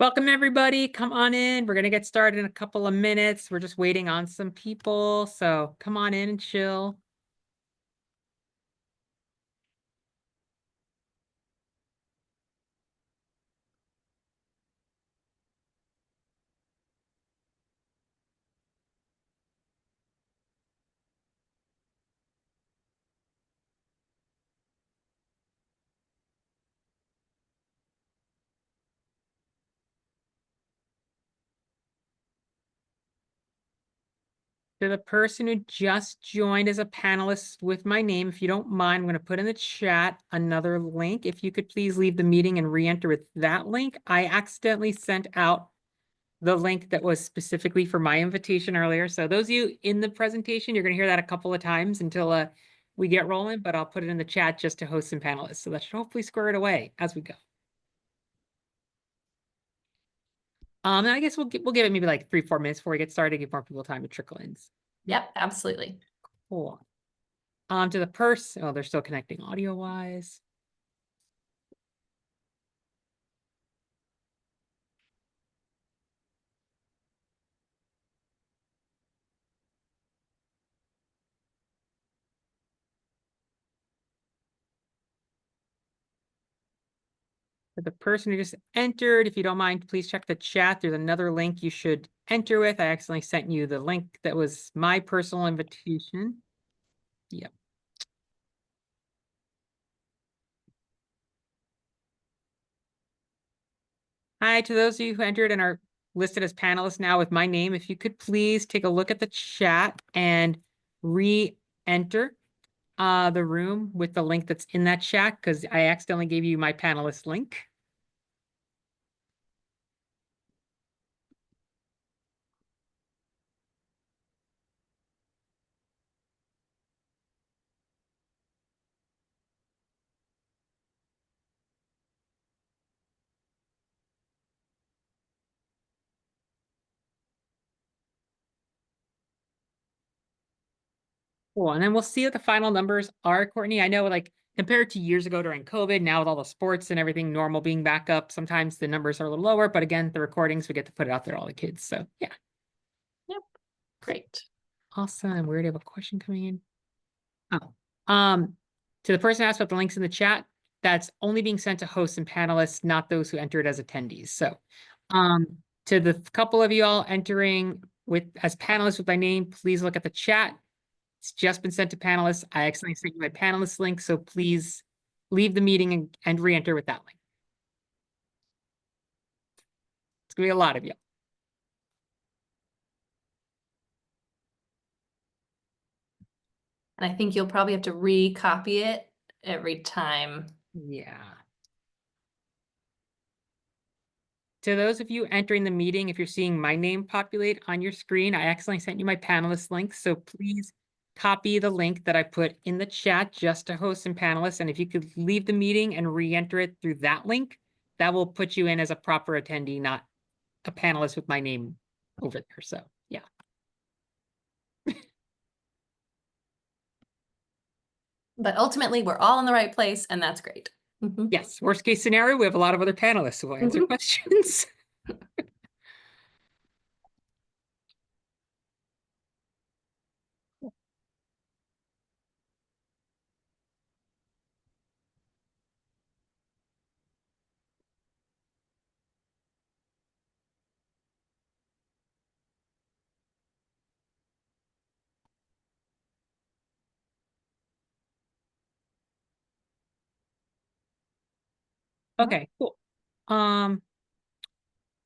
Welcome, everybody. Come on in. We're going to get started in a couple of minutes. We're just waiting on some people. So come on in and chill. To the person who just joined as a panelist with my name, if you don't mind, I'm going to put in the chat another link. If you could please leave the meeting and re-enter with that link. I accidentally sent out the link that was specifically for my invitation earlier. So those of you in the presentation, you're going to hear that a couple of times until we get rolling, but I'll put it in the chat just to host some panelists. So that should hopefully square it away as we go. And I guess we'll give it maybe like 3-4 minutes before we get started, give more people time to trickle in. Yep, absolutely. Cool. To the person, oh, they're still connecting audio wise. For the person who just entered, if you don't mind, please check the chat. There's another link you should enter with. I accidentally sent you the link that was my personal invitation. Yep. Hi, to those of you who entered and are listed as panelists now with my name, if you could please take a look at the chat and re-enter the room with the link that's in that chat, because I accidentally gave you my panelist link. Cool. And then we'll see what the final numbers are, Courtney. I know, like, compared to years ago during COVID, now with all the sports and everything normal being back up, sometimes the numbers are a little lower, but again, the recordings, we get to put it out there to all the kids. So yeah. Yep. Great. Awesome. We already have a question coming in. Oh, to the person asked about the links in the chat, that's only being sent to hosts and panelists, not those who entered as attendees. So, to the couple of you all entering as panelists with my name, please look at the chat. It's just been sent to panelists. I accidentally sent you my panelist link, so please leave the meeting and re-enter with that link. It's gonna be a lot of you. And I think you'll probably have to recopy it every time. Yeah. To those of you entering the meeting, if you're seeing my name populate on your screen, I accidentally sent you my panelist link, so please copy the link that I put in the chat just to hosts and panelists. And if you could leave the meeting and re-enter it through that link, that will put you in as a proper attendee, not a panelist with my name over there. So yeah. But ultimately, we're all in the right place, and that's great. Yes, worst case scenario, we have a lot of other panelists who will answer questions. Okay, cool. All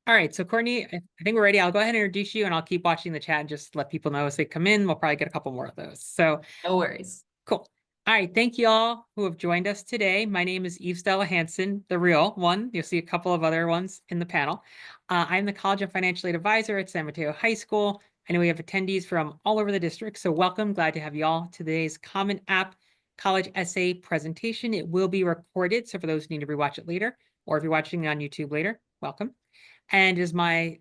right, so Courtney, I think we're ready. I'll go ahead and introduce you and I'll keep watching the chat and just let people know as they come in. We'll probably get a couple more of those. So No worries. cool. All right, thank you all who have joined us today. My name is Eve Stella Hansen, the real one. You'll see a couple of other ones in the panel. I'm the College and Financial Aid Advisor at San Mateo High School. I know we have attendees from all over the district, so welcome. Glad to have you all to today's Common App College Essay presentation. It will be recorded, so for those who need to rewatch it later, or if you're watching it on YouTube later, welcome. And it is my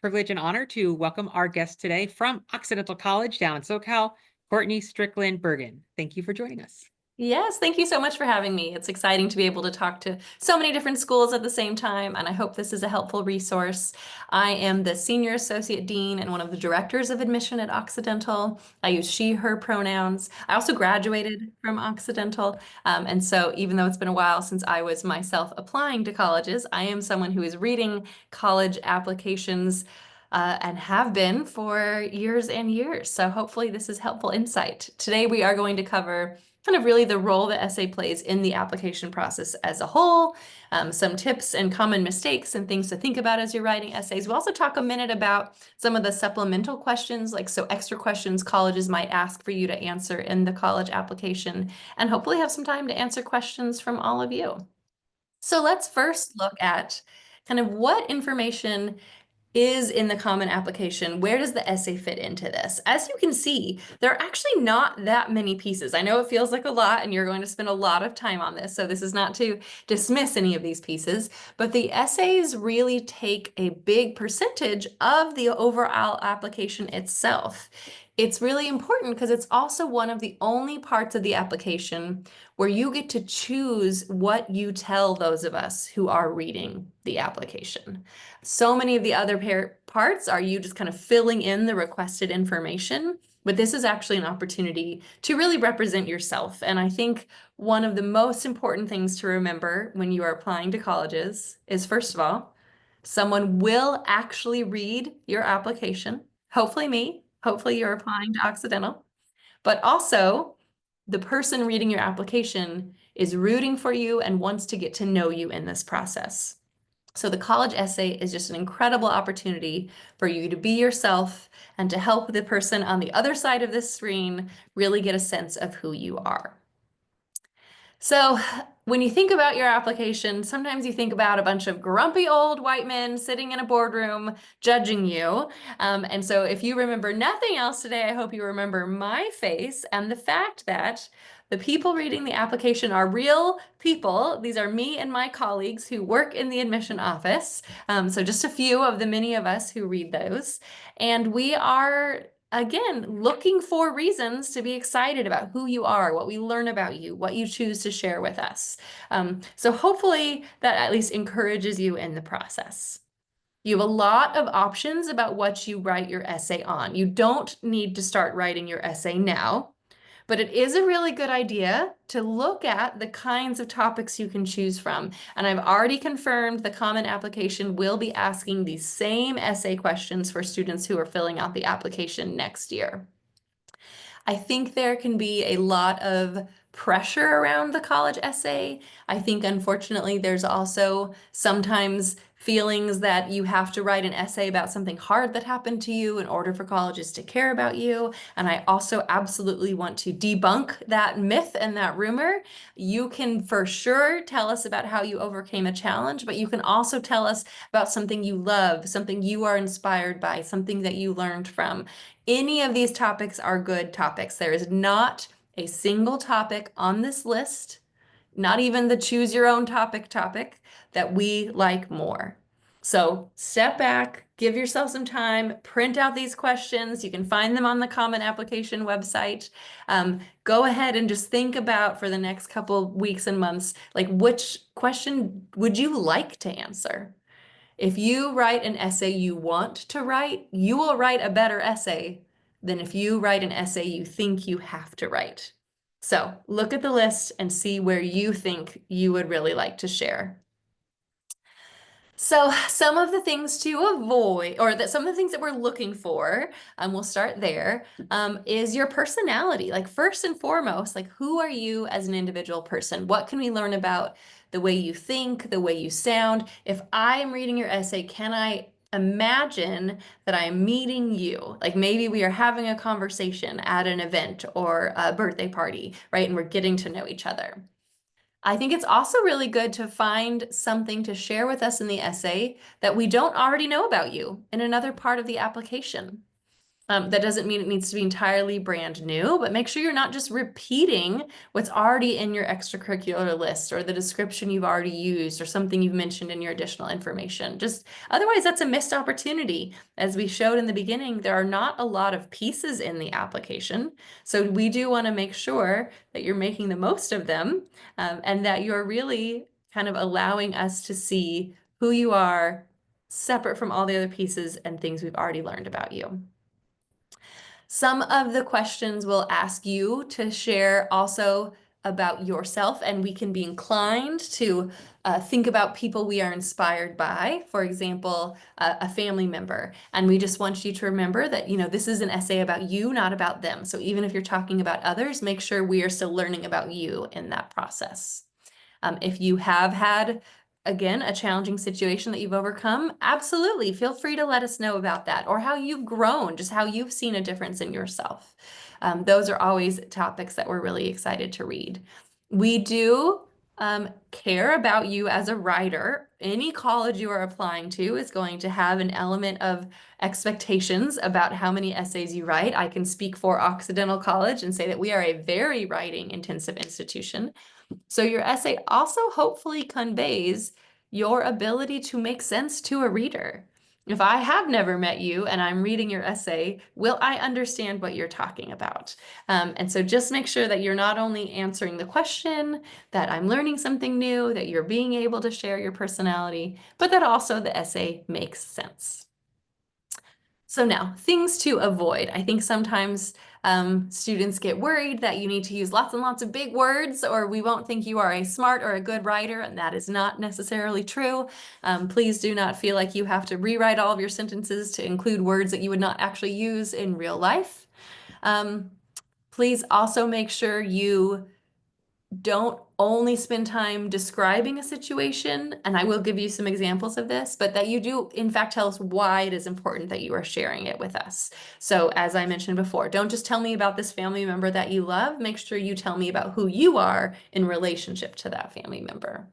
privilege and honor to welcome our guest today from Occidental College down in SoCal, Courtney Stricklin Burgan. Thank you for joining us. Yes, thank you so much for having me. It's exciting to be able to talk to so many different schools at the same time, and I hope this is a helpful resource. I am the Senior Associate Dean and one of the Directors of Admission at Occidental. I use she, her pronouns. I also graduated from Occidental, and so even though it's been a while since I was myself applying to colleges, I am someone who is reading college applications and have been for years and years. So hopefully this is helpful insight. Today we are going to cover kind of really the role the essay plays in the application process as a whole, some tips and common mistakes and things to think about as you're writing essays. We'll also talk a minute about some of the supplemental questions, like so extra questions colleges might ask for you to answer in the college application, and hopefully have some time to answer questions from all of you. So let's first look at kind of what information is in the common application. Where does the essay fit into this? As you can see, there are actually not that many pieces. I know it feels like a lot and you're going to spend a lot of time on this, so this is not to dismiss any of these pieces, but the essays really take a big percentage of the overall application itself. It's really important because it's also one of the only parts of the application where you get to choose what you tell those of us who are reading the application. So many of the other parts are you just kind of filling in the requested information, but this is actually an opportunity to really represent yourself. And I think one of the most important things to remember when you are applying to colleges is, first of all, someone will actually read your application. Hopefully me. Hopefully you're applying to Occidental. But also, the person reading your application is rooting for you and wants to get to know you in this process. So the college essay is just an incredible opportunity for you to be yourself and to help the person on the other side of this screen really get a sense of who you are. So when you think about your application, sometimes you think about a bunch of grumpy old white men sitting in a boardroom judging you. And so if you remember nothing else today, I hope you remember my face and the fact that the people reading the application are real people. These are me and my colleagues who work in the admission office. So just a few of the many of us who read those. And we are again, looking for reasons to be excited about who you are, what we learn about you, what you choose to share with us. So hopefully that at least encourages you in the process. You have a lot of options about what you write your essay on. You don't need to start writing your essay now, but it is a really good idea to look at the kinds of topics you can choose from. And I've already confirmed the common application will be asking these same essay questions for students who are filling out the application next year. I think there can be a lot of pressure around the college essay. I think, unfortunately, there's also sometimes feelings that you have to write an essay about something hard that happened to you in order for colleges to care about you. And I also absolutely want to debunk that myth and that rumor. You can for sure tell us about how you overcame a challenge, but you can also tell us about something you love, something you are inspired by, something that you learned from. Any of these topics are good topics. There is not a single topic on this list, not even the choose your own topic that we like more. So step back, give yourself some time, print out these questions. You can find them on the Common Application website. Go ahead and just think about for the next couple weeks and months, like which question would you like to answer? If you write an essay you want to write, you will write a better essay than if you write an essay you think you have to write. So look at the list and see where you think you would really like to share. So some of the things to avoid, or that some of the things that we're looking for, we'll start there, is your personality. Like first and foremost, like who are you as an individual person? What can we learn about the way you think, the way you sound? If I'm reading your essay, can I imagine that I'm meeting you? Like maybe we are having a conversation at an event or a birthday party, right? And we're getting to know each other. I think it's also really good to find something to share with us in the essay that we don't already know about you in another part of the application. That doesn't mean it needs to be entirely brand new, but make sure you're not just repeating what's already in your extracurricular list or the description you've already used or something you've mentioned in your additional information. Just otherwise, that's a missed opportunity. As we showed in the beginning, there are not a lot of pieces in the application. So we do want to make sure that you're making the most of them, and that you're really kind of allowing us to see who you are separate from all the other pieces and things we've already learned about you. Some of the questions will ask you to share also about yourself, and we can be inclined to think about people we are inspired by, for example, a family member. And we just want you to remember that, this is an essay about you, not about them. So even if you're talking about others, make sure we are still learning about you in that process. If you have had, again, a challenging situation that you've overcome, absolutely feel free to let us know about that, or how you've grown, just how you've seen a difference in yourself. Those are always topics that we're really excited to read. We do care about you as a writer. Any college you are applying to is going to have an element of expectations about how many essays you write. I can speak for Occidental College and say that we are a very writing intensive institution. So your essay also hopefully conveys your ability to make sense to a reader. If I have never met you and I'm reading your essay, will I understand what you're talking about? And so just make sure that you're not only answering the question, that I'm learning something new, that you're being able to share your personality, but that also the essay makes sense. So now, things to avoid. I think sometimes students get worried that you need to use lots and lots of big words, or we won't think you are a smart or a good writer, and that is not necessarily true. Please do not feel like you have to rewrite all of your sentences to include words that you would not actually use in real life. Please also make sure you don't only spend time describing a situation, and I will give you some examples of this, but that you do, in fact, tell us why it is important that you are sharing it with us. So as I mentioned before, don't just tell me about this family member that you love. Make sure you tell me about who you are in relationship to that family member.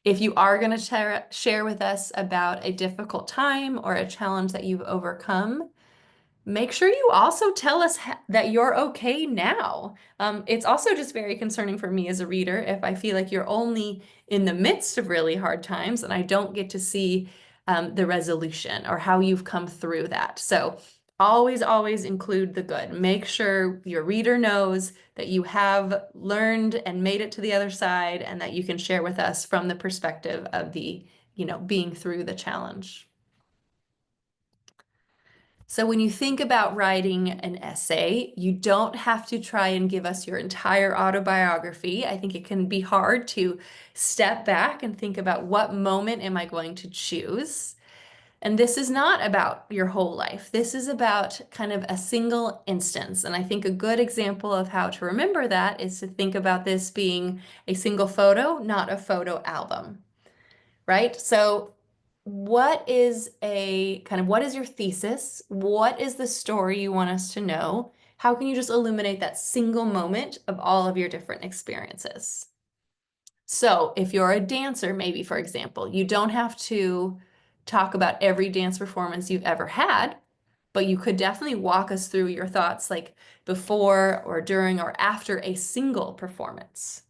If you are going to share with us about a difficult time or a challenge that you've overcome, make sure you also tell us that you're okay now. It's also just very concerning for me as a reader if I feel like you're only in the midst of really hard times and I don't get to see the resolution or how you've come through that. So always, always include the good. Make sure your reader knows that you have learned and made it to the other side and that you can share with us from the perspective of the, being through the challenge. So when you think about writing an essay, you don't have to try and give us your entire autobiography. I think it can be hard to step back and think about what moment am I going to choose. And this is not about your whole life. This is about kind of a single instance. And I think a good example of how to remember that is to think about this being a single photo, not a photo album, right? So what is your thesis? What is the story you want us to know? How can you just illuminate that single moment of all of your different experiences? So if you're a dancer, maybe, for example, you don't have to talk about every dance performance you've ever had, but you could definitely walk us through your thoughts like before or during or after a single performance.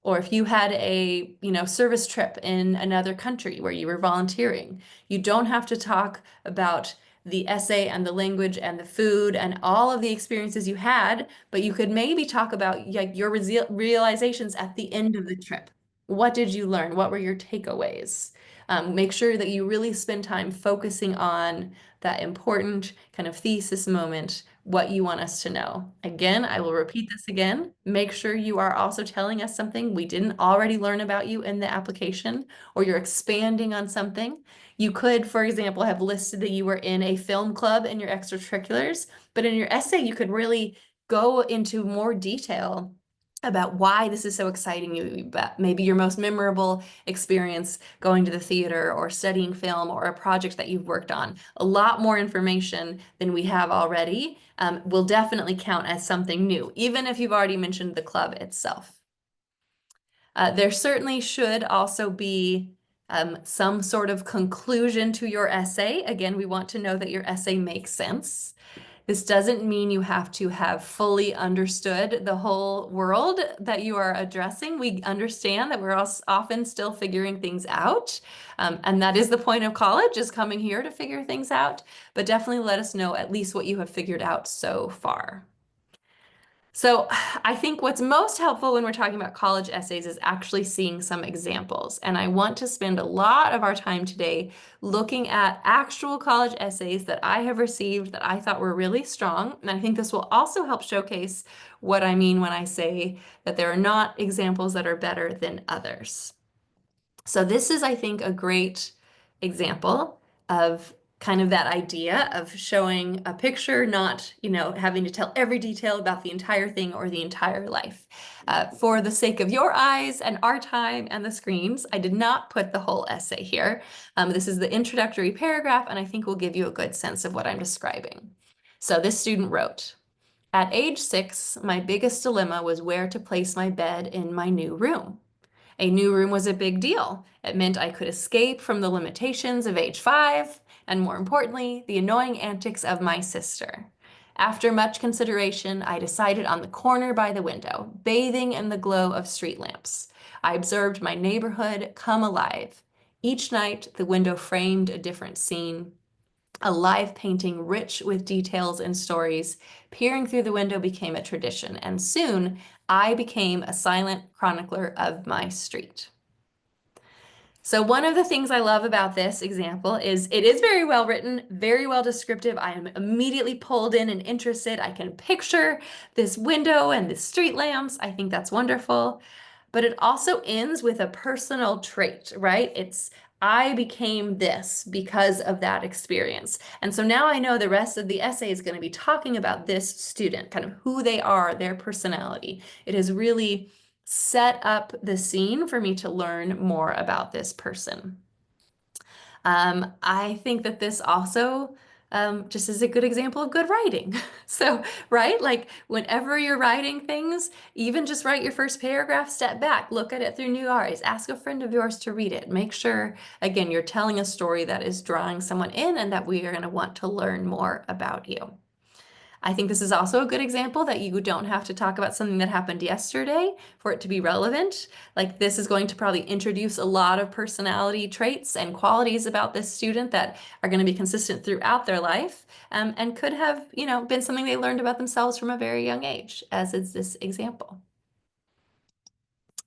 Or if you had a, service trip in another country where you were volunteering, you don't have to talk about the essay and the language and the food and all of the experiences you had, but you could maybe talk about like your realizations at the end of the trip. What did you learn? What were your takeaways? Make sure that you really spend time focusing on that important kind of thesis moment, what you want us to know. Again, I will repeat this again. Make sure you are also telling us something we didn't already learn about you in the application, or you're expanding on something. You could, for example, have listed that you were in a film club in your extracurriculars, but in your essay, you could really go into more detail about why this is so exciting you, maybe your most memorable experience going to the theater or studying film or a project that you've worked on. A lot more information than we have already will definitely count as something new, even if you've already mentioned the club itself. There certainly should also be some sort of conclusion to your essay. Again, we want to know that your essay makes sense. This doesn't mean you have to have fully understood the whole world that you are addressing. We understand that we're often still figuring things out. And that is the point of college, is coming here to figure things out. But definitely let us know at least what you have figured out so far. So I think what's most helpful when we're talking about college essays is actually seeing some examples. And I want to spend a lot of our time today looking at actual college essays that I have received that I thought were really strong. And I think this will also help showcase what I mean when I say that there are not examples that are better than others. So this is, I think, a great example of kind of that idea of showing a picture, not, having to tell every detail about the entire thing or the entire life. For the sake of your eyes and our time and the screens, I did not put the whole essay here. This is the introductory paragraph, and I think will give you a good sense of what I'm describing. So this student wrote, "At age 6, my biggest dilemma was where to place my bed in my new room. A new room was a big deal. It meant I could escape from the limitations of age 5, and more importantly, the annoying antics of my sister. After much consideration, I decided on the corner by the window, bathing in the glow of street lamps. I observed my neighborhood come alive. Each night, the window framed a different scene. A live painting rich with details and stories, peering through the window became a tradition, and soon I became a silent chronicler of my street." So one of the things I love about this example is it is very well written, very well descriptive. I am immediately pulled in and interested. I can picture this window and the street lamps. I think that's wonderful. But it also ends with a personal trait, right? I became this because of that experience. And so now I know the rest of the essay is going to be talking about this student, kind of who they are, their personality. It has really set up the scene for me to learn more about this person. I think that this also just is a good example of good writing. So, right, like whenever you're writing things, even just write your first paragraph, step back, look at it through new eyes, ask a friend of yours to read it. Make sure, again, you're telling a story that is drawing someone in and that we are going to want to learn more about you. I think this is also a good example that you don't have to talk about something that happened yesterday for it to be relevant. Like this is going to probably introduce a lot of personality traits and qualities about this student that are going to be consistent throughout their life, and could have, been something they learned about themselves from a very young age, as is this example.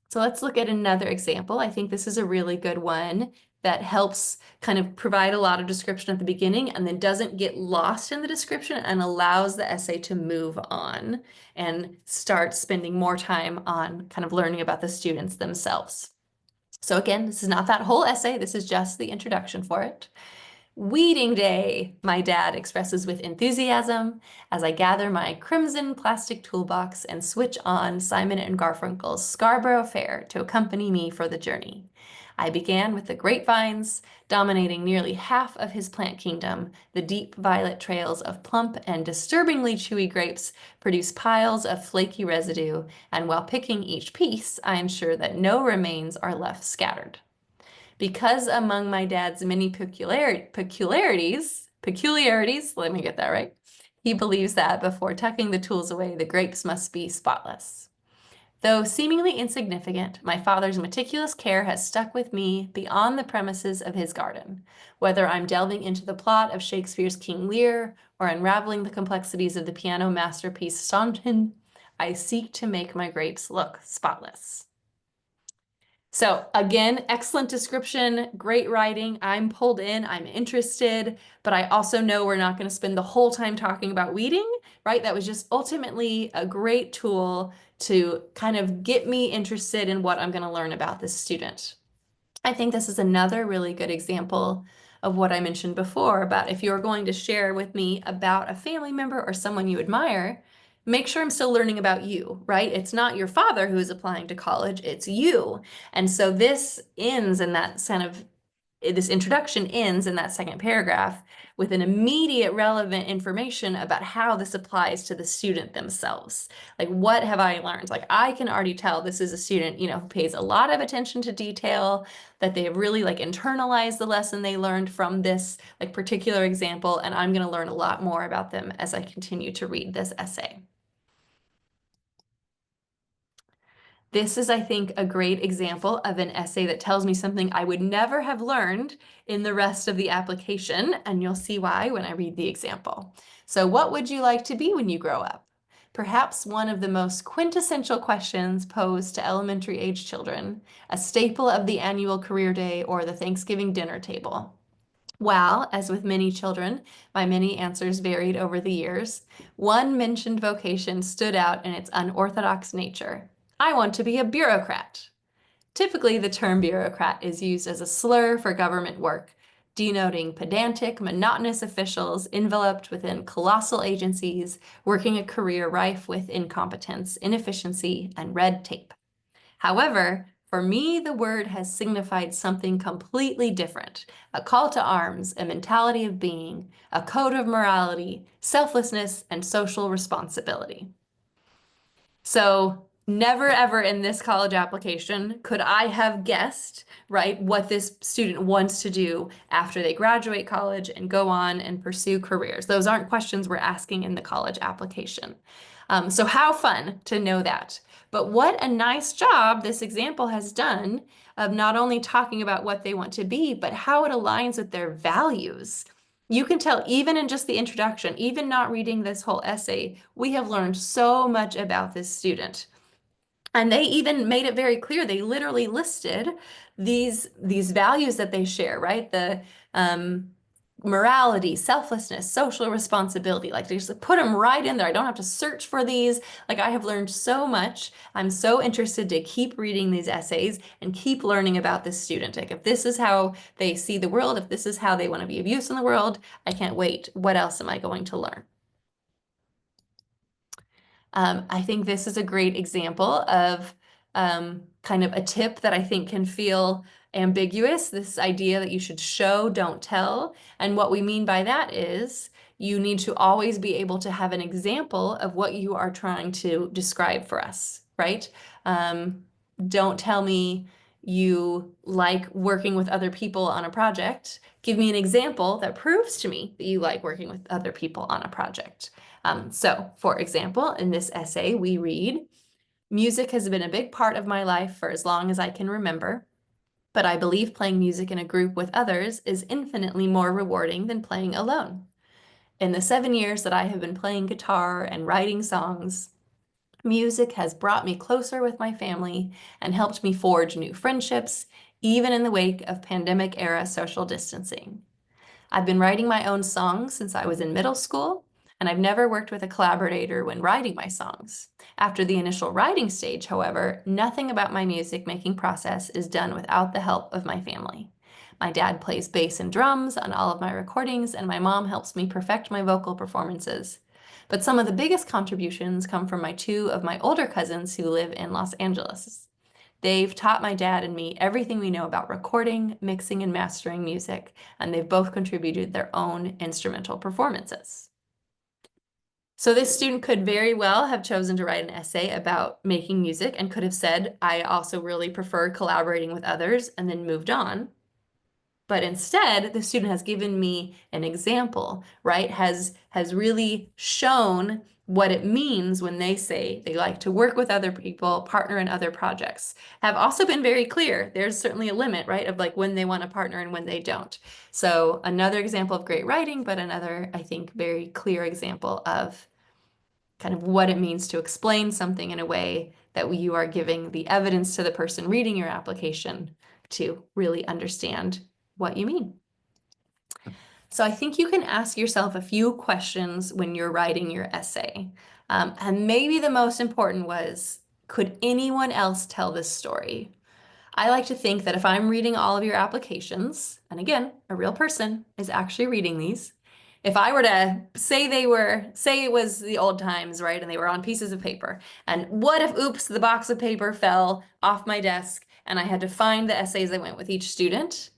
So let's look at another example. I think this is a really good one that helps kind of provide a lot of description at the beginning and then doesn't get lost in the description and allows the essay to move on and start spending more time on kind of learning about the students themselves. So again, this is not that whole essay. This is just the introduction for it. "Weeding day," my dad expresses with enthusiasm as I gather my crimson plastic toolbox and switch on Simon and Garfunkel's Scarborough Fair to accompany me for the journey. I began with the grapevines, dominating nearly half of his plant kingdom. The deep violet trails of plump and disturbingly chewy grapes produce piles of flaky residue, and while picking each piece, I ensure that no remains are left scattered. Because among my dad's many peculiarities, let me get that right, he believes that before tucking the tools away, the grapes must be spotless. Though seemingly insignificant, my father's meticulous care has stuck with me beyond the premises of his garden. Whether I'm delving into the plot of Shakespeare's King Lear or unraveling the complexities of the piano masterpiece Sonntag, I seek to make my grapes look spotless. So again, excellent description, great writing. I'm pulled in, I'm interested, but I also know we're not going to spend the whole time talking about weeding, right? That was just ultimately a great tool to kind of get me interested in what I'm going to learn about this student. I think this is another really good example of what I mentioned before about if you're going to share with me about a family member or someone you admire, make sure I'm still learning about you, right? It's not your father who is applying to college, it's you. And so this ends in that kind of this introduction ends in that second paragraph with an immediate relevant information about how this applies to the student themselves. Like, what have I learned? Like, I can already tell this is a student, you know, who pays a lot of attention to detail, that they have really like internalized the lesson they learned from this like particular example, and I'm going to learn a lot more about them as I continue to read this essay. This is, I think, a great example of an essay that tells me something I would never have learned in the rest of the application, and you'll see why when I read the example. So, what would you like to be when you grow up? Perhaps one of the most quintessential questions posed to elementary age children, a staple of the annual career day or the Thanksgiving dinner table. Well, as with many children, my many answers varied over the years. One mentioned vocation stood out in its unorthodox nature. I want to be a bureaucrat. Typically, the term bureaucrat is used as a slur for government work, denoting pedantic, monotonous officials enveloped within colossal agencies, working a career rife with incompetence, inefficiency, and red tape. However, for me, the word has signified something completely different, a call to arms, a mentality of being, a code of morality, selflessness, and social responsibility. So never ever in this college application could I have guessed, right, what this student wants to do after they graduate college and go on and pursue careers. Those aren't questions we're asking in the college application. So how fun to know that. But what a nice job this example has done of not only talking about what they want to be, but how it aligns with their values. You can tell even in just the introduction, even not reading this whole essay, we have learned so much about this student. And they even made it very clear. They literally listed these values that they share, right? The morality, selflessness, social responsibility. Like they just put them right in there. I don't have to search for these. Like I have learned so much. I'm so interested to keep reading these essays and keep learning about this student. Like if this is how they see the world, if this is how they want to be of use in the world, I can't wait. What else am I going to learn? I think this is a great example of kind of a tip that I think can feel ambiguous, this idea that you should show, don't tell. And what we mean by that is you need to always be able to have an example of what you are trying to describe for us, right? Don't tell me you like working with other people on a project. Give me an example that proves to me that you like working with other people on a project. So, for example, in this essay, we read, music has been a big part of my life for as long as I can remember, but I believe playing music in a group with others is infinitely more rewarding than playing alone. In the 7 years that I have been playing guitar and writing songs, music has brought me closer with my family and helped me forge new friendships, even in the wake of pandemic-era social distancing. I've been writing my own songs since I was in middle school, and I've never worked with a collaborator when writing my songs. After the initial writing stage, however, nothing about my music making process is done without the help of my family. My dad plays bass and drums on all of my recordings, and my mom helps me perfect my vocal performances. But some of the biggest contributions come from two of my older cousins who live in Los Angeles. They've taught my dad and me everything we know about recording, mixing, and mastering music, and they've both contributed their own instrumental performances. So this student could very well have chosen to write an essay about making music and could have said, I also really prefer collaborating with others, and then moved on. But instead, the student has given me an example, right? Has really shown what it means when they say they like to work with other people, partner in other projects. Have also been very clear. There's certainly a limit, right, of like when they want to partner and when they don't. So another example of great writing, but another, I think, very clear example of kind of what it means to explain something in a way that you are giving the evidence to the person reading your application to really understand what you mean. So I think you can ask yourself a few questions when you're writing your essay. And maybe the most important was, could anyone else tell this story? I like to think that if I'm reading all of your applications, and again, a real person is actually reading these, if I were to say say it was the old times, right, and they were on pieces of paper, and what if, oops, the box of paper fell off my desk and I had to find the essays that went with each student?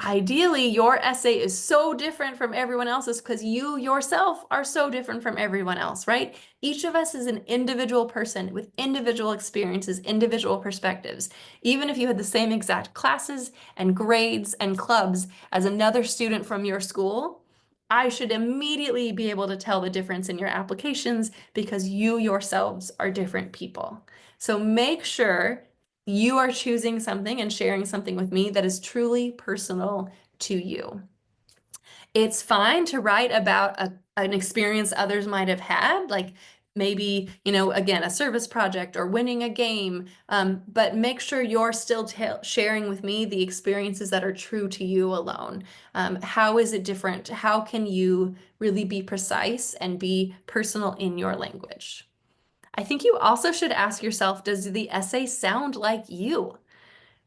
Ideally, your essay is so different from everyone else's because you yourself are so different from everyone else, right? Each of us is an individual person with individual experiences, individual perspectives. Even if you had the same exact classes and grades and clubs as another student from your school, I should immediately be able to tell the difference in your applications because you yourselves are different people. So make sure you are choosing something and sharing something with me that is truly personal to you. It's fine to write about an experience others might have had, like maybe, again, a service project or winning a game, but make sure you're still sharing with me the experiences that are true to you alone. How is it different? How can you really be precise and be personal in your language? I think you also should ask yourself, does the essay sound like you?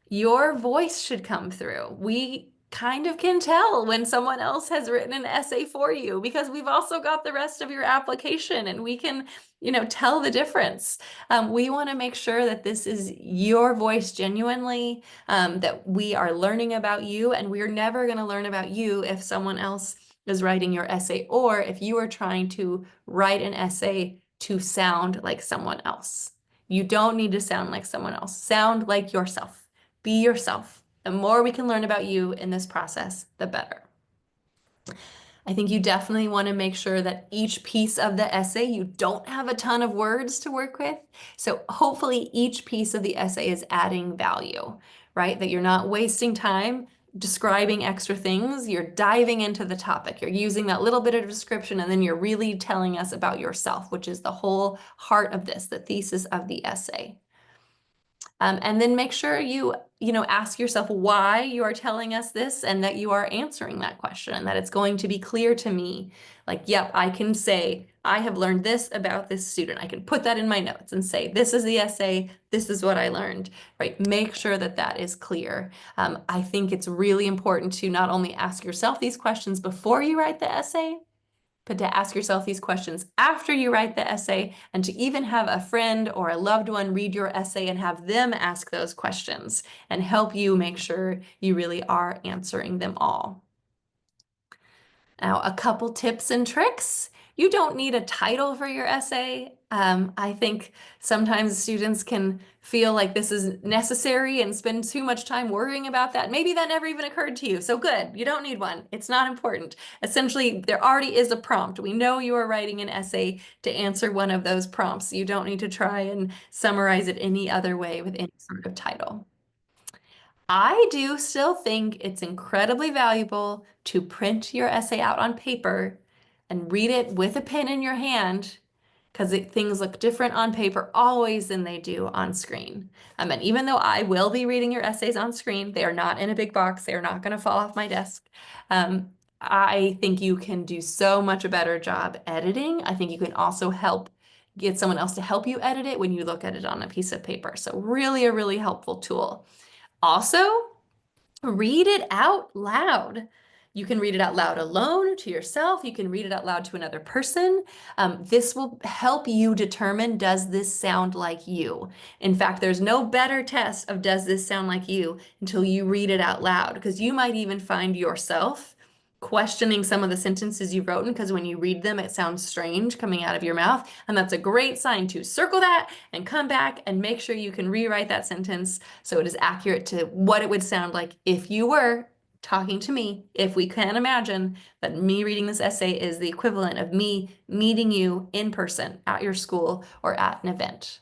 Your voice should come through. We kind of can tell when someone else has written an essay for you because we've also got the rest of your application and we can, tell the difference. We want to make sure that this is your voice genuinely, that we are learning about you, and we're never going to learn about you if someone else is writing your essay or if you are trying to write an essay to sound like someone else. You don't need to sound like someone else. Sound like yourself. Be yourself. The more we can learn about you in this process, the better. I think you definitely want to make sure that each piece of the essay, you don't have a ton of words to work with. So hopefully each piece of the essay is adding value, right? That you're not wasting time describing extra things. You're diving into the topic. You're using that little bit of description, and then you're really telling us about yourself, which is the whole heart of this, the thesis of the essay. And then make sure you ask yourself why you are telling us this and that you are answering that question and that it's going to be clear to me. Like, yep, I can say, I have learned this about this student. I can put that in my notes and say, this is the essay, this is what I learned, right? Make sure that that is clear. I think it's really important to not only ask yourself these questions before you write the essay, but to ask yourself these questions after you write the essay, and to even have a friend or a loved one read your essay and have them ask those questions and help you make sure you really are answering them all. Now, a couple tips and tricks. You don't need a title for your essay. I think sometimes students can feel like this is necessary and spend too much time worrying about that. Maybe that never even occurred to you. So good, you don't need one. It's not important. Essentially, there already is a prompt. We know you are writing an essay to answer one of those prompts. You don't need to try and summarize it any other way with any sort of title. I do still think it's incredibly valuable to print your essay out on paper and read it with a pen in your hand because things look different on paper always than they do on screen. And even though I will be reading your essays on screen, they are not in a big box. They are not going to fall off my desk. I think you can do so much a better job editing. I think you can also help get someone else to help you edit it when you look at it on a piece of paper. So really a really helpful tool. Also, read it out loud. You can read it out loud alone to yourself. You can read it out loud to another person. This will help you determine, does this sound like you? In fact, there's no better test of does this sound like you until you read it out loud, because you might even find yourself questioning some of the sentences you've written because when you read them, it sounds strange coming out of your mouth. And that's a great sign to circle that and come back and make sure you can rewrite that sentence so it is accurate to what it would sound like if you were talking to me. If we can imagine that me reading this essay is the equivalent of me meeting you in person at your school or at an event.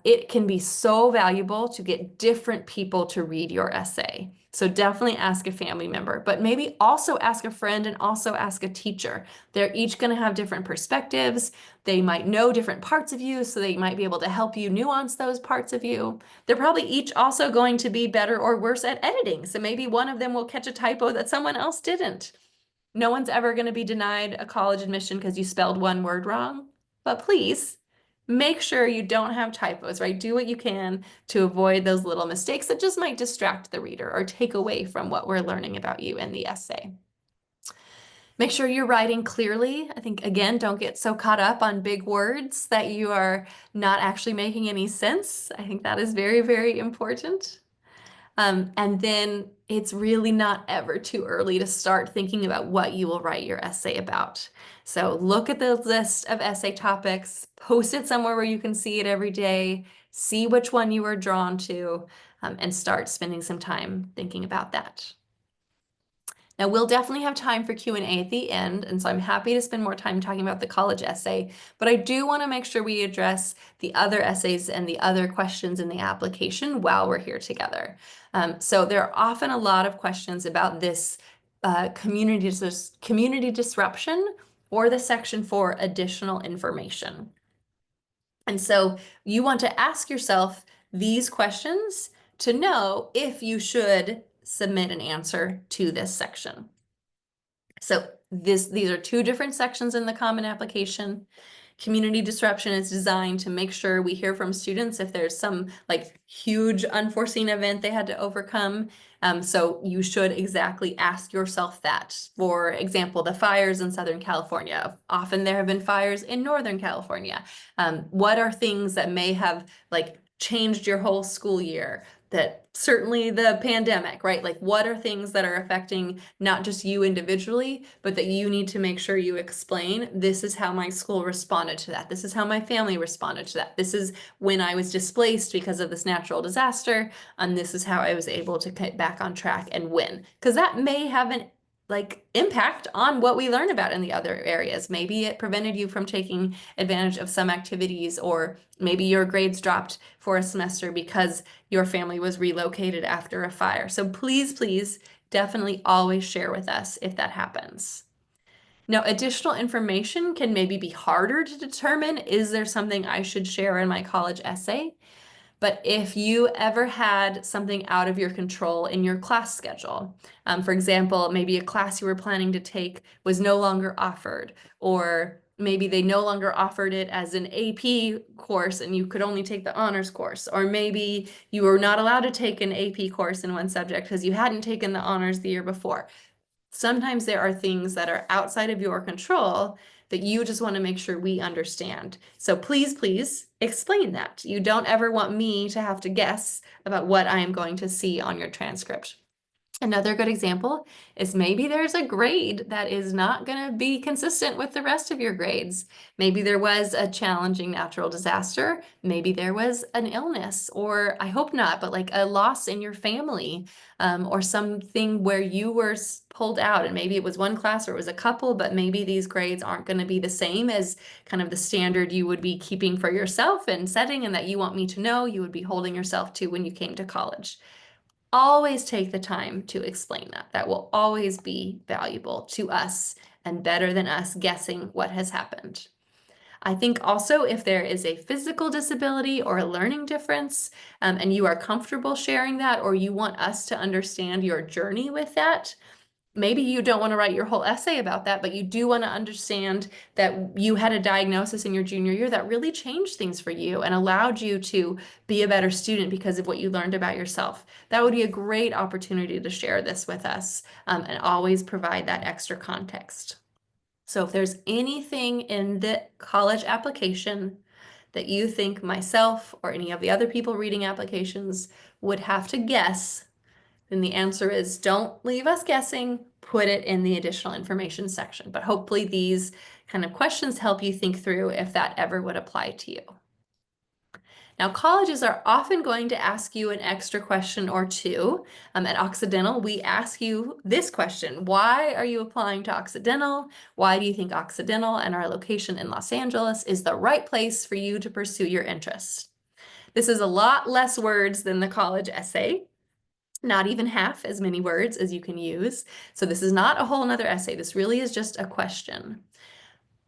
It can be so valuable to get different people to read your essay. So definitely ask a family member, but maybe also ask a friend and also ask a teacher. They're each going to have different perspectives. They might know different parts of you, so they might be able to help you nuance those parts of you. They're probably each also going to be better or worse at editing. So maybe one of them will catch a typo that someone else didn't. No one's ever going to be denied a college admission because you spelled one word wrong, but please make sure you don't have typos, right? Do what you can to avoid those little mistakes that just might distract the reader or take away from what we're learning about you in the essay. Make sure you're writing clearly. I think, again, don't get so caught up on big words that you are not actually making any sense. I think that is very, very important. And then it's really not ever too early to start thinking about what you will write your essay about. So look at the list of essay topics, post it somewhere where you can see it every day, see which one you are drawn to, and start spending some time thinking about that. Now, we'll definitely have time for Q&A at the end, and so I'm happy to spend more time talking about the college essay, but I do want to make sure we address the other essays and the other questions in the application while we're here together. So there are often a lot of questions about this community disruption or the section for additional information. And so you want to ask yourself these questions to know if you should submit an answer to this section. So these are two different sections in the Common Application. Community disruption is designed to make sure we hear from students if there's some like huge unforeseen event they had to overcome. So you should exactly ask yourself that. For example, the fires in Southern California. Often there have been fires in Northern California. What are things that may have like changed your whole school year? That certainly the pandemic, right? Like what are things that are affecting not just you individually, but that you need to make sure you explain, this is how my school responded to that. This is how my family responded to that. This is when I was displaced because of this natural disaster, and this is how I was able to get back on track and win. Because that may have an impact on what we learn about in the other areas. Maybe it prevented you from taking advantage of some activities, or maybe your grades dropped for a semester because your family was relocated after a fire. So please, please definitely always share with us if that happens. Now, additional information can maybe be harder to determine. Is there something I should share in my college essay? But if you ever had something out of your control in your class schedule, for example, maybe a class you were planning to take was no longer offered, or maybe they no longer offered it as an AP course and you could only take the honors course, or maybe you were not allowed to take an AP course in one subject because you hadn't taken the honors the year before. Sometimes there are things that are outside of your control that you just want to make sure we understand. So please, please explain that. You don't ever want me to have to guess about what I am going to see on your transcript. Another good example is maybe there's a grade that is not going to be consistent with the rest of your grades. Maybe there was a challenging natural disaster. Maybe there was an illness, or I hope not, but like a loss in your family, or something where you were pulled out, and maybe it was one class or it was a couple, but maybe these grades aren't going to be the same as kind of the standard you would be keeping for yourself and setting, and that you want me to know you would be holding yourself to when you came to college. Always take the time to explain that. That will always be valuable to us and better than us guessing what has happened. I think also if there is a physical disability or a learning difference, and you are comfortable sharing that, or you want us to understand your journey with that, maybe you don't want to write your whole essay about that, but you do want to understand that you had a diagnosis in your junior year that really changed things for you and allowed you to be a better student because of what you learned about yourself. That would be a great opportunity to share this with us, and always provide that extra context. So if there's anything in the college application that you think myself or any of the other people reading applications would have to guess, then the answer is don't leave us guessing, put it in the additional information section. But hopefully these kind of questions help you think through if that ever would apply to you. Now, colleges are often going to ask you an extra question or two. At Occidental, we ask you this question: why are you applying to Occidental? Why do you think Occidental and our location in Los Angeles is the right place for you to pursue your interests? This is a lot less words than the college essay. Not even half as many words as you can use. So this is not a whole nother essay. This really is just a question.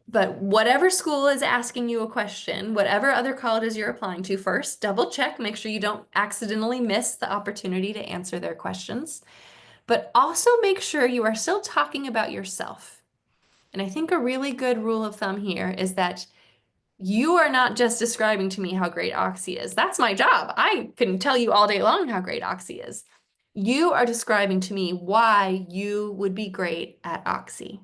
But whatever school is asking you a question, whatever other colleges you're applying to, first, double check, make sure you don't accidentally miss the opportunity to answer their questions. But also make sure you are still talking about yourself. And I think a really good rule of thumb here is that you are not just describing to me how great Oxy is. That's my job. I can tell you all day long how great Oxy is. You are describing to me why you would be great at Oxy.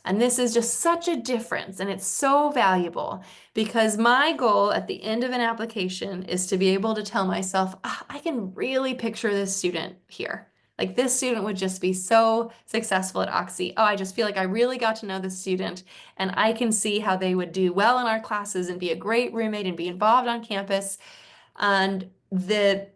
And this is just such a difference, and it's so valuable because my goal at the end of an application is to be able to tell myself, "Ah, I can really picture this student here. Like this student would just be so successful at Oxy. Oh, I just feel like I really got to know this student and I can see how they would do well in our classes and be a great roommate and be involved on campus." And the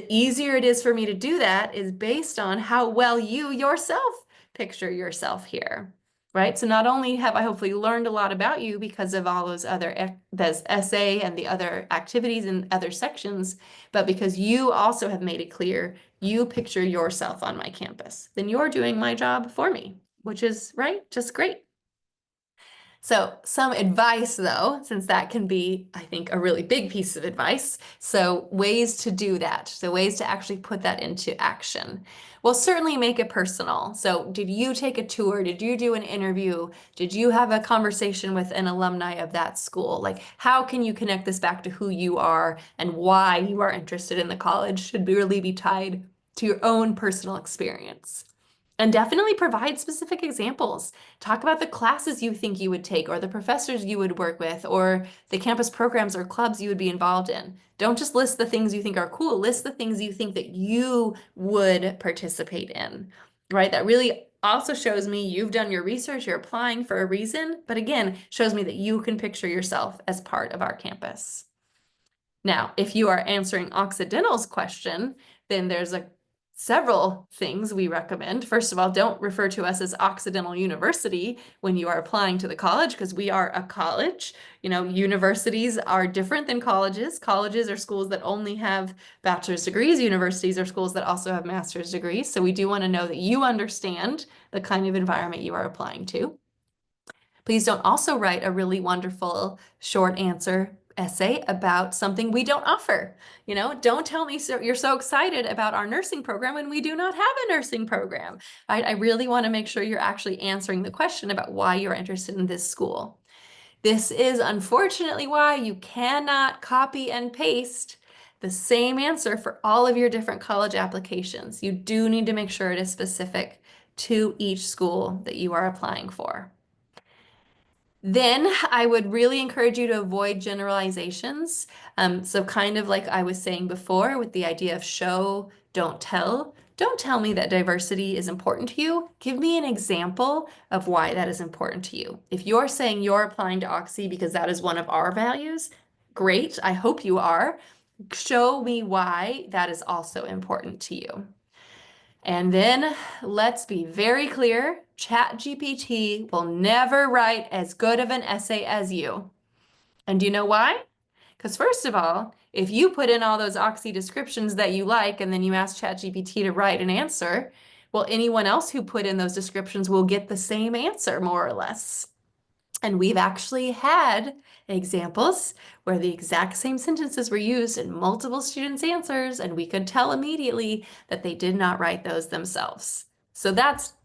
easier it is for me to do that is based on how well you yourself picture yourself here, right? So not only have I hopefully learned a lot about you because of all those other, this essay and the other activities and other sections, but because you also have made it clear you picture yourself on my campus, then you're doing my job for me, which is, right, just great. So some advice though, since that can be, I think, a really big piece of advice. So ways to do that. So ways to actually put that into action. Well, certainly make it personal. So did you take a tour? Did you do an interview? Did you have a conversation with an alumni of that school? Like, how can you connect this back to who you are and why you are interested in the college should really be tied to your own personal experience. And definitely provide specific examples. Talk about the classes you think you would take, or the professors you would work with, or the campus programs or clubs you would be involved in. Don't just list the things you think are cool, list the things you think that you would participate in, right? That really also shows me you've done your research, you're applying for a reason, but again, shows me that you can picture yourself as part of our campus. Now, if you are answering Occidental's question, then there's several things we recommend. First of all, don't refer to us as Occidental University when you are applying to the college, because we are a college. You know, universities are different than colleges. Colleges are schools that only have bachelor's degrees. Universities are schools that also have master's degrees. So we do want to know that you understand the kind of environment you are applying to. Please don't also write a really wonderful short answer essay about something we don't offer. You know, don't tell me you're so excited about our nursing program when we do not have a nursing program. I really want to make sure you're actually answering the question about why you're interested in this school. This is unfortunately why you cannot copy and paste the same answer for all of your different college applications. You do need to make sure it is specific to each school that you are applying for. Then I would really encourage you to avoid generalizations. So kind of like I was saying before with the idea of show, don't tell. Don't tell me that diversity is important to you. Give me an example of why that is important to you. If you're saying you're applying to Oxy because that is one of our values, great. I hope you are. Show me why that is also important to you. And then let's be very clear, ChatGPT will never write as good of an essay as you. And do you know why? Because first of all, if you put in all those Oxy descriptions that you like and then you ask ChatGPT to write an answer, well, anyone else who put in those descriptions will get the same answer, more or less. And we've actually had examples where the exact same sentences were used in multiple students' answers, and we could tell immediately that they did not write those themselves. So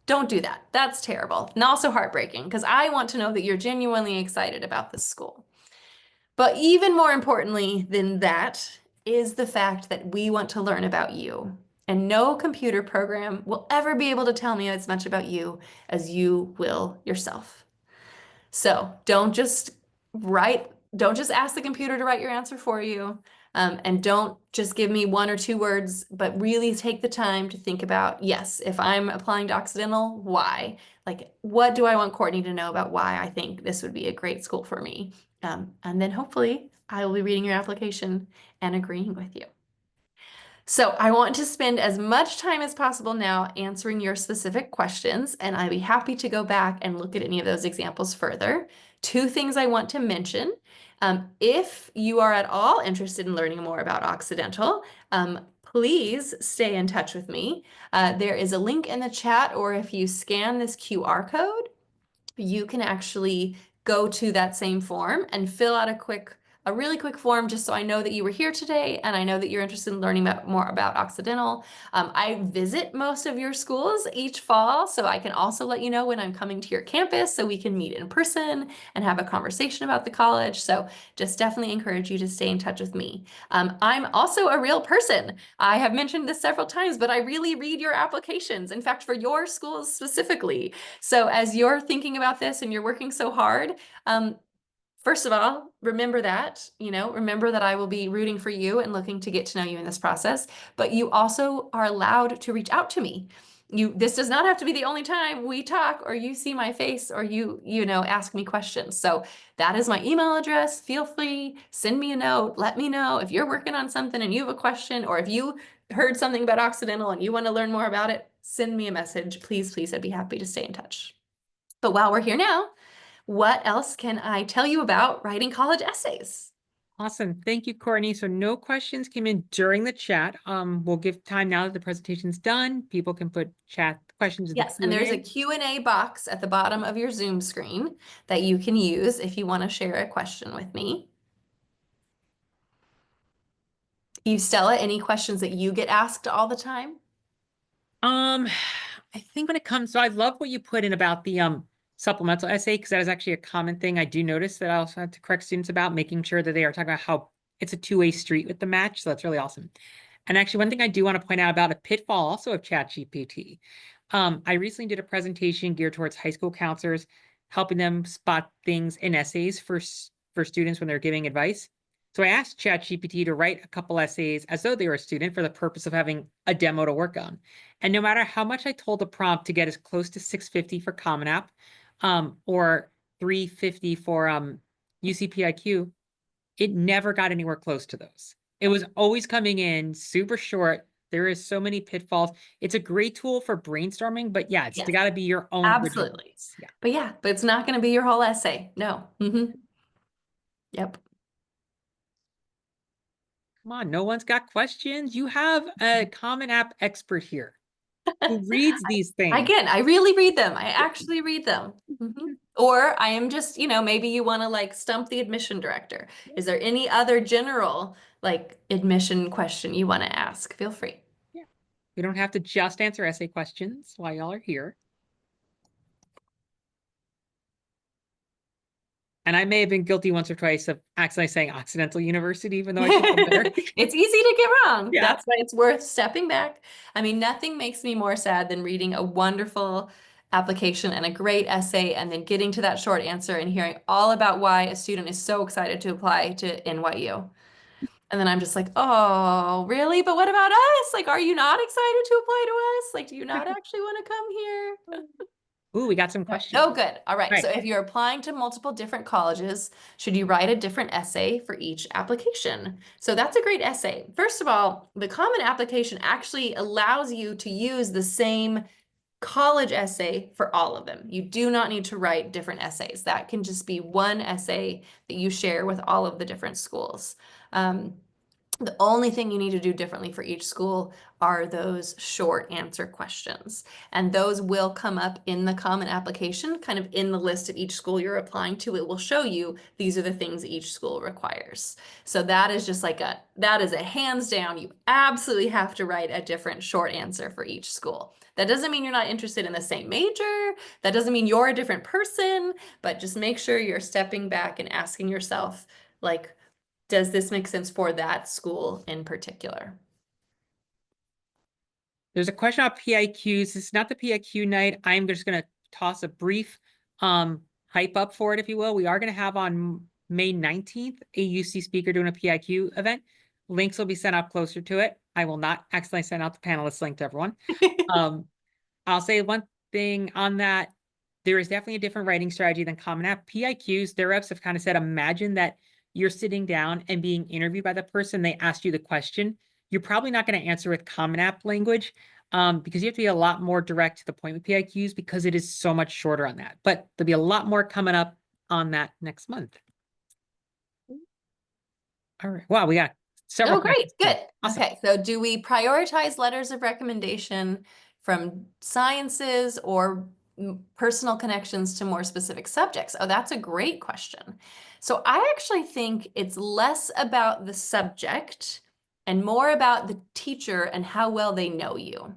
don't do that. That's terrible. And also heartbreaking, because I want to know that you're genuinely excited about this school. But even more importantly than that is the fact that we want to learn about you. And no computer program will ever be able to tell me as much about you as you will yourself. So don't just ask the computer to write your answer for you. And don't just give me 1 or 2 words, but really take the time to think about, yes, if I'm applying to Occidental, why? Like, what do I want Courtney to know about why I think this would be a great school for me? And then hopefully I will be reading your application and agreeing with you. So I want to spend as much time as possible now answering your specific questions, and I'd be happy to go back and look at any of those examples further. 2 things I want to mention. If you are at all interested in learning more about Occidental, please stay in touch with me. There is a link in the chat, or if you scan this QR code, you can actually go to that same form and fill out a quick a really quick form just so I know that you were here today and I know that you're interested in learning more about Occidental. I visit most of your schools each fall, so I can also let you know when I'm coming to your campus so we can meet in person and have a conversation about the college. So just definitely encourage you to stay in touch with me. I'm also a real person. I have mentioned this several times, but I really read your applications. In fact, for your schools specifically. So as you're thinking about this and you're working so hard, first of all, remember that, remember that I will be rooting for you and looking to get to know you in this process, but you also are allowed to reach out to me. This does not have to be the only time we talk or you see my face or ask me questions. So that is my email address. Feel free, send me a note, let me know if you're working on something and you have a question, or if you heard something about Occidental and you want to learn more about it, send me a message. Please, please, I'd be happy to stay in touch. But while we're here now, what else can I tell you about writing college essays? Awesome. Thank you, Courtney. So no questions came in during the chat. We'll give time now that the presentation's done. People can put chat questions in the Yes, and there's a Q&A. Q&A box at the bottom of your Zoom screen that you can use if you want to share a question with me. Stella, any questions that you get asked all the time? I think when it comes, so I love what you put in about the supplemental essay, because that is actually a common thing I do notice that I also have to correct students about, making sure that they are talking about how it's a two-way street with the match. So that's really awesome. And actually, one thing I do want to point out about a pitfall also of ChatGPT. I recently did a presentation geared towards high school counselors, helping them spot things in essays for students when they're giving advice. So I asked ChatGPT to write a couple essays as though they were a student for the purpose of having a demo to work on. And no matter how much I told the prompt to get as close to 650 for Common App, or 350 for UCPIQ, it never got anywhere close to those. It was always coming in super short. There is so many pitfalls. It's a great tool for brainstorming, but yeah, it's Yes, got to be your own original absolutely. voice. Yeah. But it's not going to be your whole essay. No. Yep. Come on, no one's got questions. You have a Common App expert here who reads these things. Again, I really read them. I actually read them. Or I am just, maybe you want to like stump the admission director. Is there any other general like admission question you want to ask? Feel free. Yeah. We don't have to just answer essay questions while y'all are here. And I may have been guilty once or twice of accidentally saying Occidental University, even though I should know better. It's easy to get wrong. Yeah. That's why it's worth stepping back. I mean, nothing makes me more sad than reading a wonderful application and a great essay and then getting to that short answer and hearing all about why a student is so excited to apply to NYU. And then I'm just like, oh, really? But what about us? Like, are you not excited to apply to us? Like, do you not actually want to come here? Ooh, we got some questions. Oh, good. All right. Right. So if you're applying to multiple different colleges, should you write a different essay for each application? So that's a great essay. First of all, the common application actually allows you to use the same college essay for all of them. You do not need to write different essays. That can just be one essay that you share with all of the different schools. The only thing you need to do differently for each school are those short answer questions. And those will come up in the common application, kind of in the list of each school you're applying to. It will show you these are the things each school requires. So that is just like that is a hands down, you absolutely have to write a different short answer for each school. That doesn't mean you're not interested in the same major. That doesn't mean you're a different person, but just make sure you're stepping back and asking yourself, like, does this make sense for that school in particular? There's a question about PIQs. It's not the PIQ night. I'm just going to toss a brief hype up for it, if you will. We are going to have on May 19th a UC speaker doing a PIQ event. Links will be sent out closer to it. I will not accidentally send out the panelist link to everyone. I'll say one thing on that. There is definitely a different writing strategy than Common App. PIQs, their reps have kind of said, imagine that you're sitting down and being interviewed by the person. They asked you the question. You're probably not going to answer with Common App language because you have to be a lot more direct to the point with PIQs because it is so much shorter on that. But there'll be a lot more coming up on that next month. All right. Wow, we got several. Oh, great. Good. Awesome. Okay. So do we prioritize letters of recommendation from sciences or personal connections to more specific subjects? Oh, that's a great question. So I actually think it's less about the subject and more about the teacher and how well they know you.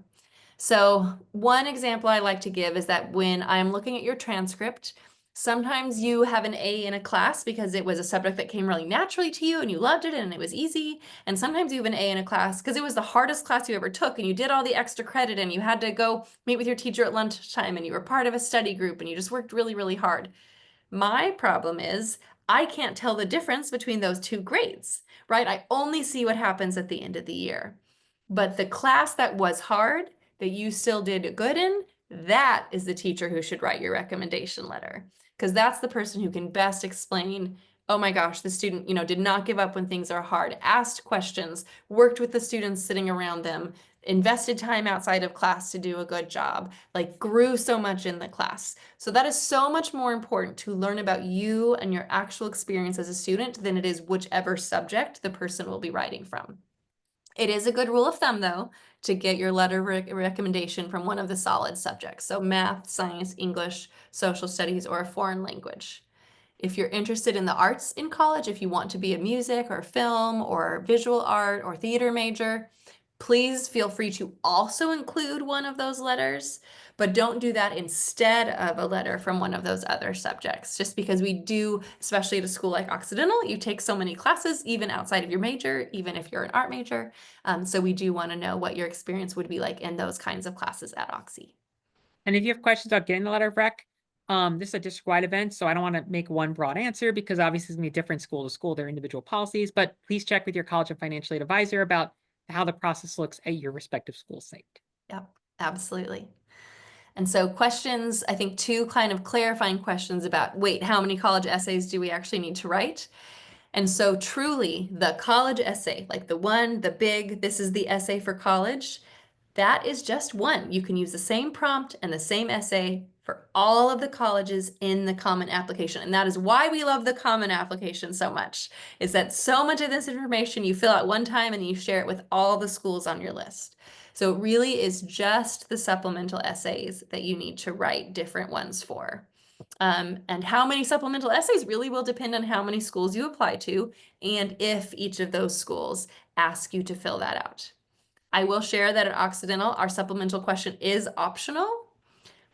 So one example I like to give is that when I'm looking at your transcript, sometimes you have an A in a class because it was a subject that came really naturally to you and you loved it and it was easy. And sometimes you have an A in a class because it was the hardest class you ever took and you did all the extra credit and you had to go meet with your teacher at lunchtime and you were part of a study group and you just worked really, really hard. My problem is I can't tell the difference between those two grades, right? I only see what happens at the end of the year. But the class that was hard, that you still did good in, that is the teacher who should write your recommendation letter. Because that's the person who can best explain, oh my gosh, the student, did not give up when things are hard, asked questions, worked with the students sitting around them, invested time outside of class to do a good job, like grew so much in the class. So that is so much more important to learn about you and your actual experience as a student than it is whichever subject the person will be writing from. It is a good rule of thumb, though, to get your letter recommendation from one of the solid subjects. So math, science, English, social studies, or a foreign language. If you're interested in the arts in college, if you want to be a music or film or visual art or theater major, please feel free to also include one of those letters, but don't do that instead of a letter from one of those other subjects, just because we do, especially at a school like Occidental, you take so many classes, even outside of your major, even if you're an art major. So we do want to know what your experience would be like in those kinds of classes at Oxy. And if you have questions about getting the letter of rec, this is a district-wide event, so I don't want to make one broad answer because obviously it's going to be different school to school, their individual policies, but please check with your college and financial aid advisor about how the process looks at your respective school site. Yep, absolutely. And so questions, I think two kind of clarifying questions about, wait, how many college essays do we actually need to write? And so truly the college essay, like the big, this is the essay for college, that is just one. You can use the same prompt and the same essay for all of the colleges in the Common Application. And that is why we love the Common Application so much, is that so much of this information you fill out one time and you share it with all the schools on your list. So it really is just the supplemental essays that you need to write different ones for. And how many supplemental essays really will depend on how many schools you apply to and if each of those schools ask you to fill that out. I will share that at Occidental, our supplemental question is optional,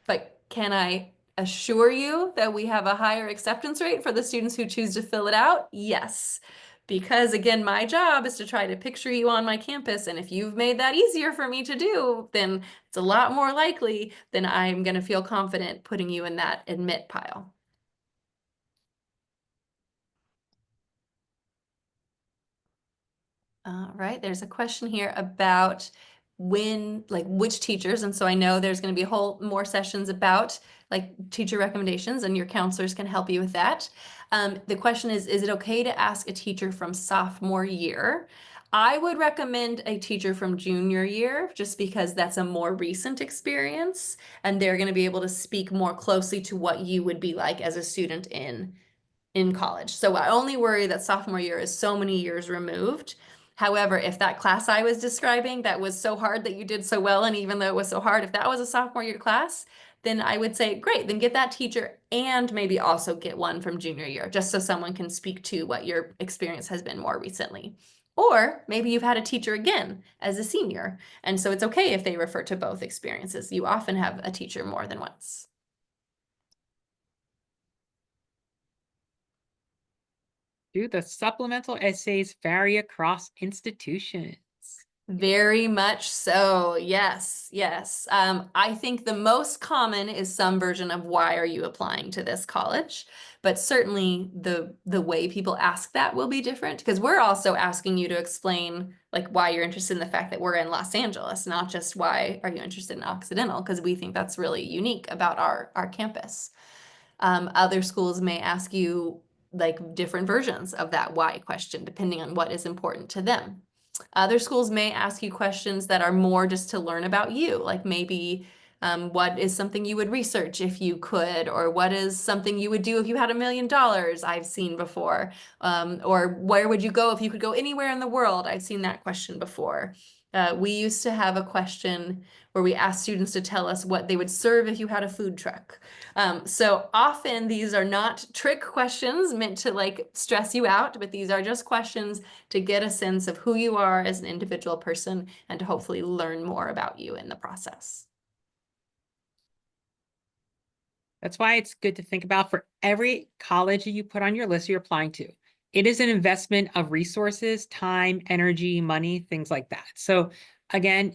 but can I assure you that we have a higher acceptance rate for the students who choose to fill it out? Yes. Because again, my job is to try to picture you on my campus. And if you've made that easier for me to do, then it's a lot more likely than I'm going to feel confident putting you in that admit pile. All right, there's a question here about which teachers, and so I know there's going to be a whole more sessions about like teacher recommendations, and your counselors can help you with that. The question is it okay to ask a teacher from sophomore year? I would recommend a teacher from junior year just because that's a more recent experience, and they're going to be able to speak more closely to what you would be like as a student in college. So I only worry that sophomore year is so many years removed. However, if that class I was describing that was so hard that you did so well, and even though it was so hard, if that was a sophomore year class, then I would say, great, then get that teacher and maybe also get one from junior year, just so someone can speak to what your experience has been more recently. Or maybe you've had a teacher again as a senior, and so it's okay if they refer to both experiences. You often have a teacher more than once. Do the supplemental essays vary across institutions? Very much so. Yes, yes. I think the most common is some version of why are you applying to this college? But certainly the way people ask that will be different because we're also asking you to explain like why you're interested in the fact that we're in Los Angeles, not just why are you interested in Occidental, because we think that's really unique about our campus. Other schools may ask you like different versions of that why question, depending on what is important to them. Other schools may ask you questions that are more just to learn about you, like maybe what is something you would research if you could, or what is something you would do if you had $1 million, I've seen before, or where would you go if you could go anywhere in the world? I've seen that question before. We used to have a question where we asked students to tell us what they would serve if you had a food truck. So often these are not trick questions meant to like stress you out, but these are just questions to get a sense of who you are as an individual person and to hopefully learn more about you in the process. That's why it's good to think about for every college that you put on your list you're applying to. It is an investment of resources, time, energy, money, things like that. So again,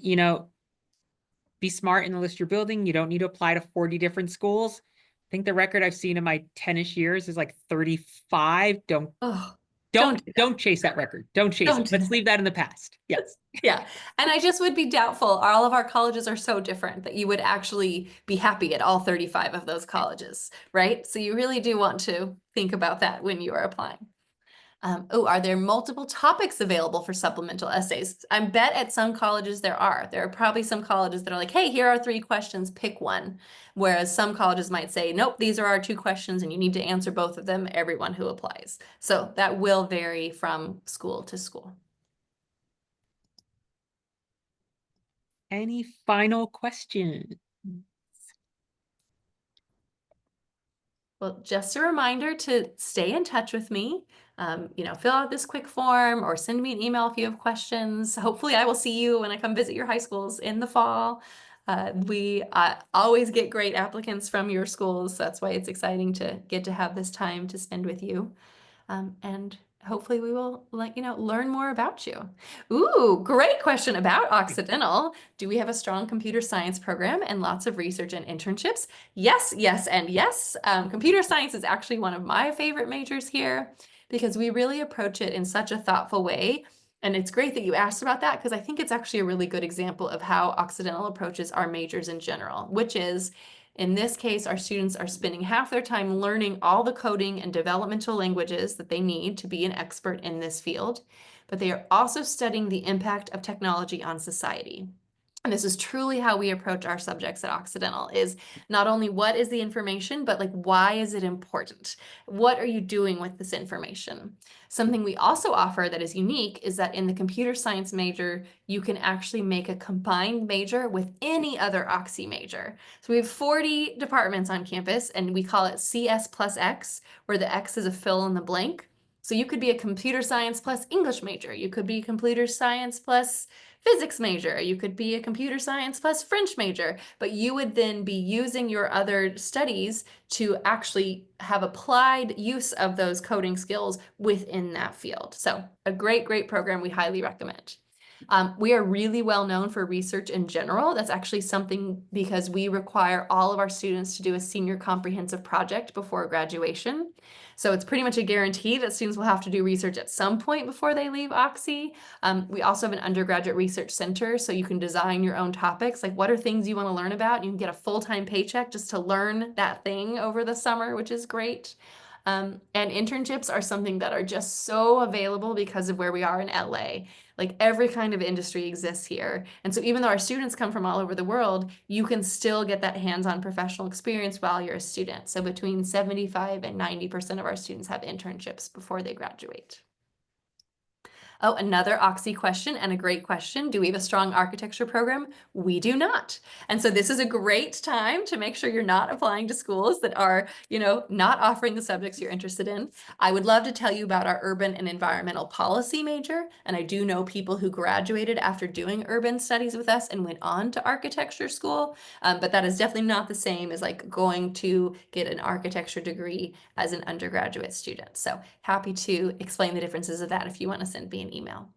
be smart in the list you're building. You don't need to apply to 40 different schools. I think the record I've seen in my 10-ish years is like 35. Don't Oh, don't don't do that. don't chase that record. Don't chase it. Don't do Let's that. leave that in the past. Yes. Yeah. And I just would be doubtful. All of our colleges are so different that you would actually be happy at all 35 of those colleges, right? So you really do want to think about that when you are applying. Oh, are there multiple topics available for supplemental essays? I bet at some colleges there are. There are probably some colleges that are like, hey, here are 3 questions, pick one. Whereas some colleges might say, nope, these are our 2 questions and you need to answer both of them, everyone who applies. So that will vary from school to school. Any final questions? Well, just a reminder to stay in touch with me. Fill out this quick form or send me an email if you have questions. Hopefully, I will see you when I come visit your high schools in the fall. We always get great applicants from your schools. So that's why it's exciting to get to have this time to spend with you. And hopefully we will learn more about you. Ooh, great question about Occidental. Do we have a strong computer science program and lots of research and internships? Yes, yes, and yes. Computer science is actually one of my favorite majors here because we really approach it in such a thoughtful way. And it's great that you asked about that because I think it's actually a really good example of how Occidental approaches our majors in general, which is in this case, our students are spending half their time learning all the coding and developmental languages that they need to be an expert in this field, but they are also studying the impact of technology on society. And this is truly how we approach our subjects at Occidental is not only what is the information, but like why is it important? What are you doing with this information? Something we also offer that is unique is that in the computer science major, you can actually make a combined major with any other Oxy major. So we have 40 departments on campus and we call it CS plus X, where the X is a fill in the blank. So you could be a computer science plus English major. You could be computer science plus physics major. You could be a computer science plus French major, but you would then be using your other studies to actually have applied use of those coding skills within that field. So a great, great program we highly recommend. We are really well known for research in general. That's actually something because we require all of our students to do a senior comprehensive project before graduation. So it's pretty much a guarantee that students will have to do research at some point before they leave Oxy. We also have an undergraduate research center, so you can design your own topics. Like what are things you want to learn about? You can get a full-time paycheck just to learn that thing over the summer, which is great. And internships are something that are just so available because of where we are in LA. Like every kind of industry exists here. And so even though our students come from all over the world, you can still get that hands-on professional experience while you're a student. So between 75 and 90% of our students have internships before they graduate. Oh, another Oxy question and a great question. Do we have a strong architecture program? We do not. And so this is a great time to make sure you're not applying to schools that are, not offering the subjects you're interested in. I would love to tell you about our urban and environmental policy major. And I do know people who graduated after doing urban studies with us and went on to architecture school. But that is definitely not the same as like going to get an architecture degree as an undergraduate student. So happy to explain the differences of that if you want to send me an email.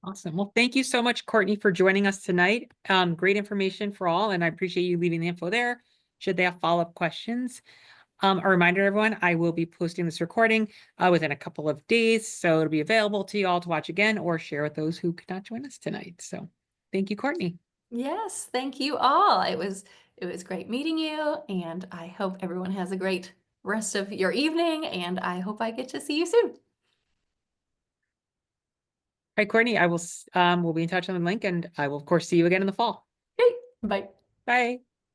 Awesome. Well, thank you so much, Courtney, for joining us tonight. Great information for all, and I appreciate you leaving the info there should they have follow-up questions. A reminder, everyone, I will be posting this recording within a couple of days, so it'll be available to you all to watch again or share with those who could not join us tonight. So thank you, Courtney. Yes, thank you all. It was great meeting you, and I hope everyone has a great rest of your evening, and I hope I get to see you soon. All right, Courtney, we'll be in touch on the link, and I will, of course, see you again in the fall. Great. Bye. Bye.